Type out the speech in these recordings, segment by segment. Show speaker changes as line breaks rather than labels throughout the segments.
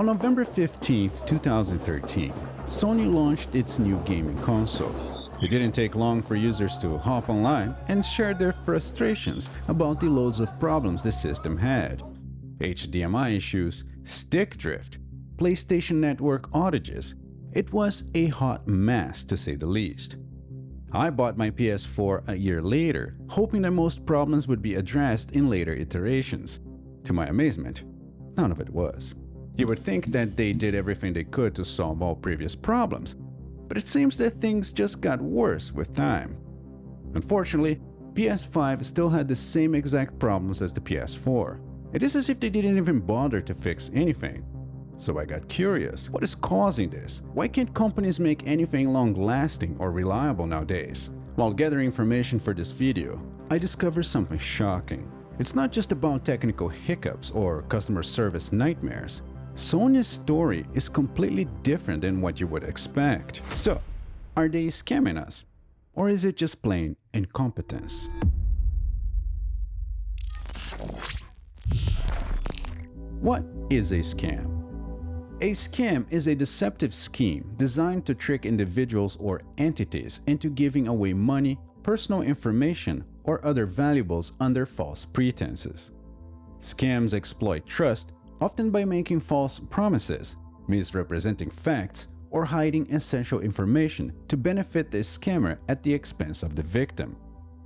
On November 15, 2013, Sony launched its new gaming console. It didn't take long for users to hop online and share their frustrations about the loads of problems the system had. HDMI issues, stick drift, PlayStation Network outages. It was a hot mess to say the least. I bought my PS4 a year later, hoping that most problems would be addressed in later iterations. To my amazement, none of it was. You would think that they did everything they could to solve all previous problems, but it seems that things just got worse with time. Unfortunately, PS5 still had the same exact problems as the PS4. It is as if they didn't even bother to fix anything. So I got curious, what is causing this? Why can't companies make anything long-lasting or reliable nowadays? While gathering information for this video, I discovered something shocking. It's not just about technical hiccups or customer service nightmares. Sony's story is completely different than what you would expect. So, are they scamming us? Or is it just plain incompetence? What is a scam? A scam is a deceptive scheme designed to trick individuals or entities into giving away money, personal information, or other valuables under false pretenses. Scams exploit trust, often by making false promises, misrepresenting facts, or hiding essential information to benefit the scammer at the expense of the victim.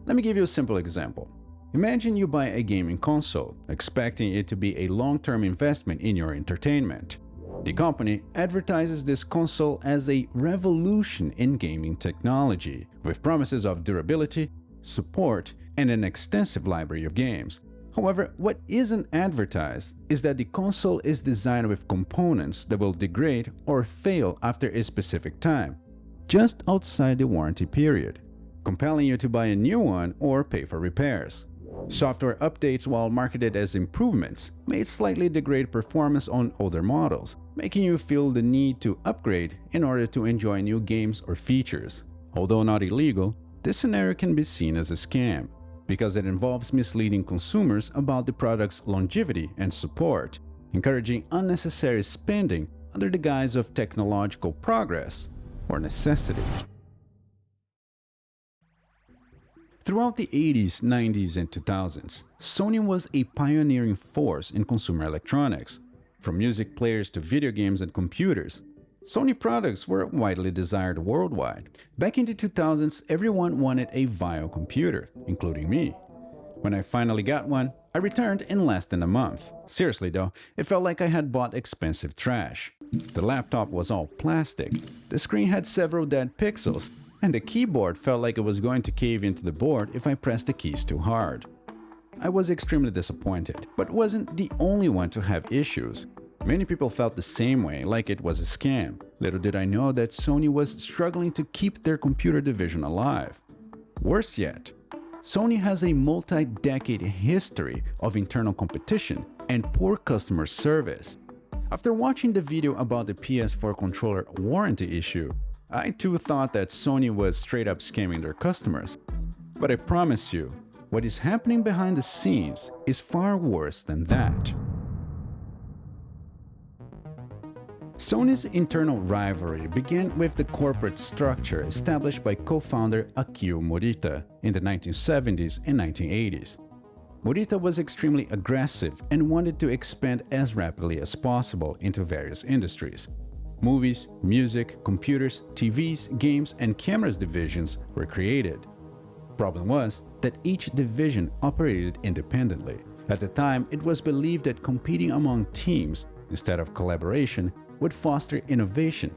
Let me give you a simple example. Imagine you buy a gaming console, expecting it to be a long-term investment in your entertainment. The company advertises this console as a revolution in gaming technology, with promises of durability, support, and an extensive library of games. However, what isn't advertised is that the console is designed with components that will degrade or fail after a specific time, just outside the warranty period, compelling you to buy a new one or pay for repairs. Software updates, while marketed as improvements, may slightly degrade performance on older models, making you feel the need to upgrade in order to enjoy new games or features. Although not illegal, this scenario can be seen as a scam, because it involves misleading consumers about the product's longevity and support, encouraging unnecessary spending under the guise of technological progress or necessity. Throughout the 80s, 90s, and 2000s, Sony was a pioneering force in consumer electronics. From music players to video games and computers, Sony products were widely desired worldwide. Back in the 2000s, everyone wanted a Vaio computer, including me. When I finally got one, I returned in less than a month. Seriously though, it felt like I had bought expensive trash. The laptop was all plastic, the screen had several dead pixels, and the keyboard felt like it was going to cave into the board if I pressed the keys too hard. I was extremely disappointed, but wasn't the only one to have issues. Many people felt the same way, like it was a scam. Little did I know that Sony was struggling to keep their computer division alive. Worse yet, Sony has a multi-decade history of internal competition and poor customer service. After watching the video about the PS4 controller warranty issue, I too thought that Sony was straight up scamming their customers. But I promise you, what is happening behind the scenes is far worse than that. Sony's internal rivalry began with the corporate structure established by co-founder Akio Morita in the 1970s and 1980s. Morita was extremely aggressive and wanted to expand as rapidly as possible into various industries. Movies, music, computers, TVs, games, and cameras divisions were created. Problem was that each division operated independently. At the time, it was believed that competing among teams instead of collaboration would foster innovation,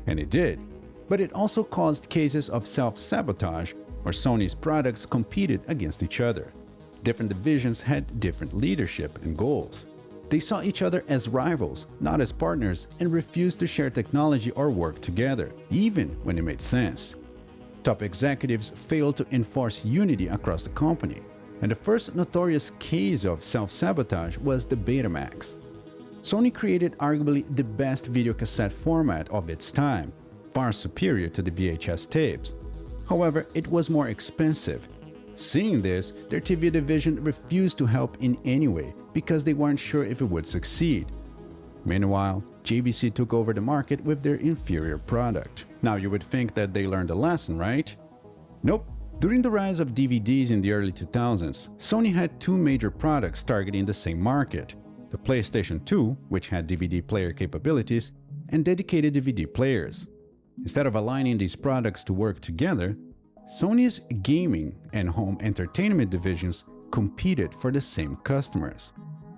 and it did. But it also caused cases of self-sabotage where Sony's products competed against each other. Different divisions had different leadership and goals. They saw each other as rivals, not as partners, and refused to share technology or work together, even when it made sense. Top executives failed to enforce unity across the company, and the first notorious case of self-sabotage was the Betamax. Sony created arguably the best videocassette format of its time, far superior to the VHS tapes. However, it was more expensive. Seeing this, their TV division refused to help in any way because they weren't sure if it would succeed. Meanwhile, JVC took over the market with their inferior product. Now you would think that they learned a lesson, right? Nope. During the rise of DVDs in the early 2000s, Sony had two major products targeting the same market: the PlayStation 2, which had DVD player capabilities, and dedicated DVD players. Instead of aligning these products to work together, Sony's gaming and home entertainment divisions competed for the same customers.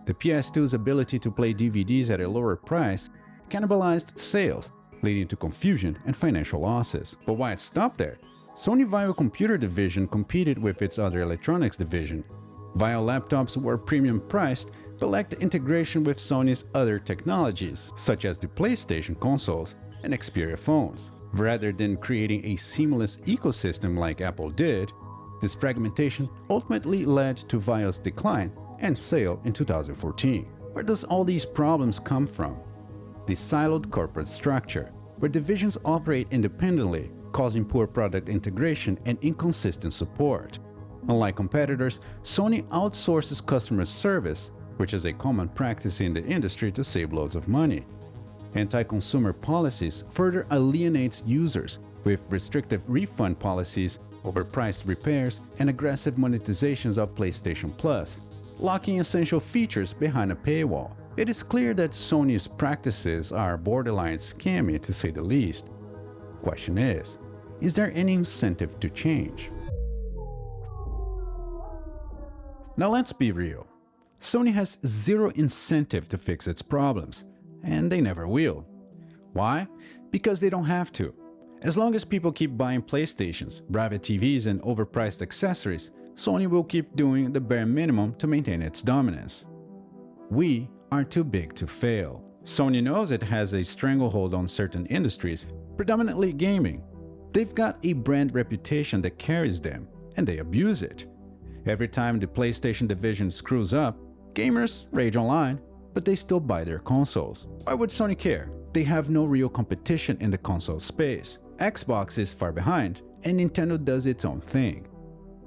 The PS2's ability to play DVDs at a lower price cannibalized sales, leading to confusion and financial losses. But why it stopped there? Sony Vaio Computer Division competed with its other electronics division. Vaio laptops were premium priced but lacked integration with Sony's other technologies, such as the PlayStation consoles and Xperia phones. Rather than creating a seamless ecosystem like Apple did, this fragmentation ultimately led to Vaio's decline and sale in 2014. Where does all these problems come from? The siloed corporate structure, where divisions operate independently, causing poor product integration and inconsistent support. Unlike competitors, Sony outsources customer service, which is a common practice in the industry to save loads of money. Anti-consumer policies further alienates users, with restrictive refund policies, overpriced repairs, and aggressive monetizations of PlayStation Plus, locking essential features behind a paywall. It is clear that Sony's practices are borderline scammy to say the least. Question is there any incentive to change? Now let's be real. Sony has zero incentive to fix its problems, and they never will. Why? Because they don't have to. As long as people keep buying PlayStations, private TVs, and overpriced accessories, Sony will keep doing the bare minimum to maintain its dominance. We are too big to fail. Sony knows it has a stranglehold on certain industries, predominantly gaming. They've got a brand reputation that carries them, and they abuse it. Every time the PlayStation division screws up, gamers rage online, but they still buy their consoles. Why would Sony care? They have no real competition in the console space. Xbox is far behind, and Nintendo does its own thing.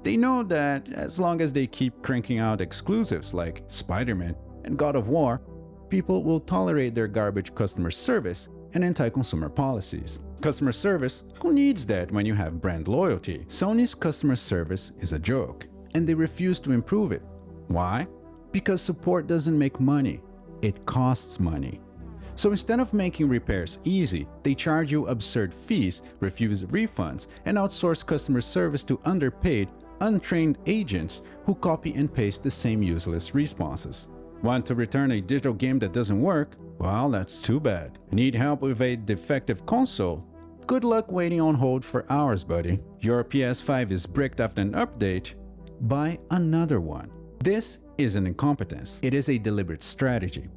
They know that as long as they keep cranking out exclusives like Spider-Man and God of War, people will tolerate their garbage customer service and anti-consumer policies. Customer service? Who needs that when you have brand loyalty? Sony's customer service is a joke, and they refuse to improve it. Why? Because support doesn't make money, it costs money. So instead of making repairs easy, they charge you absurd fees, refuse refunds, and outsource customer service to underpaid, untrained agents who copy and paste the same useless responses. Want to return a digital game that doesn't work? Well, that's too bad. Need help with a defective console? Good luck waiting on hold for hours, buddy. Your PS5 is bricked after an update? Buy another one. This isn't incompetence, it is a deliberate strategy.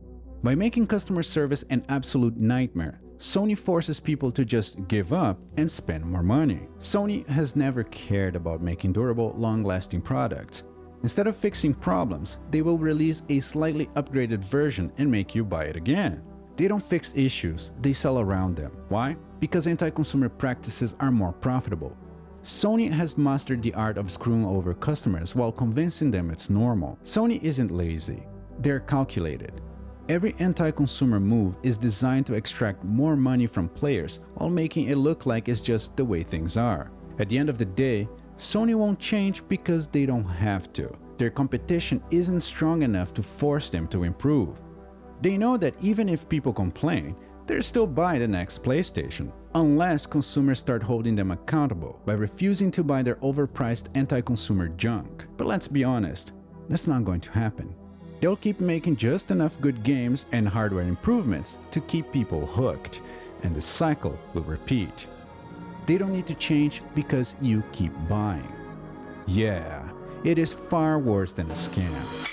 By making customer service an absolute nightmare, Sony forces people to just give up and spend more money. Sony has never cared about making durable, long-lasting products. Instead of fixing problems, they will release a slightly upgraded version and make you buy it again. They don't fix issues, they sell around them. Why? Because anti-consumer practices are more profitable. Sony has mastered the art of screwing over customers while convincing them it's normal. Sony isn't lazy, they're calculated. Every anti-consumer move is designed to extract more money from players while making it look like it's just the way things are. At the end of the day, Sony won't change because they don't have to. Their competition isn't strong enough to force them to improve. They know that even if people complain, they'll still buy the next PlayStation, unless consumers start holding them accountable by refusing to buy their overpriced anti-consumer junk. But let's be honest, that's not going to happen. They'll keep making just enough good games and hardware improvements to keep people hooked, and the cycle will repeat. They don't need to change because you keep buying. Yeah, it is far worse than a scam.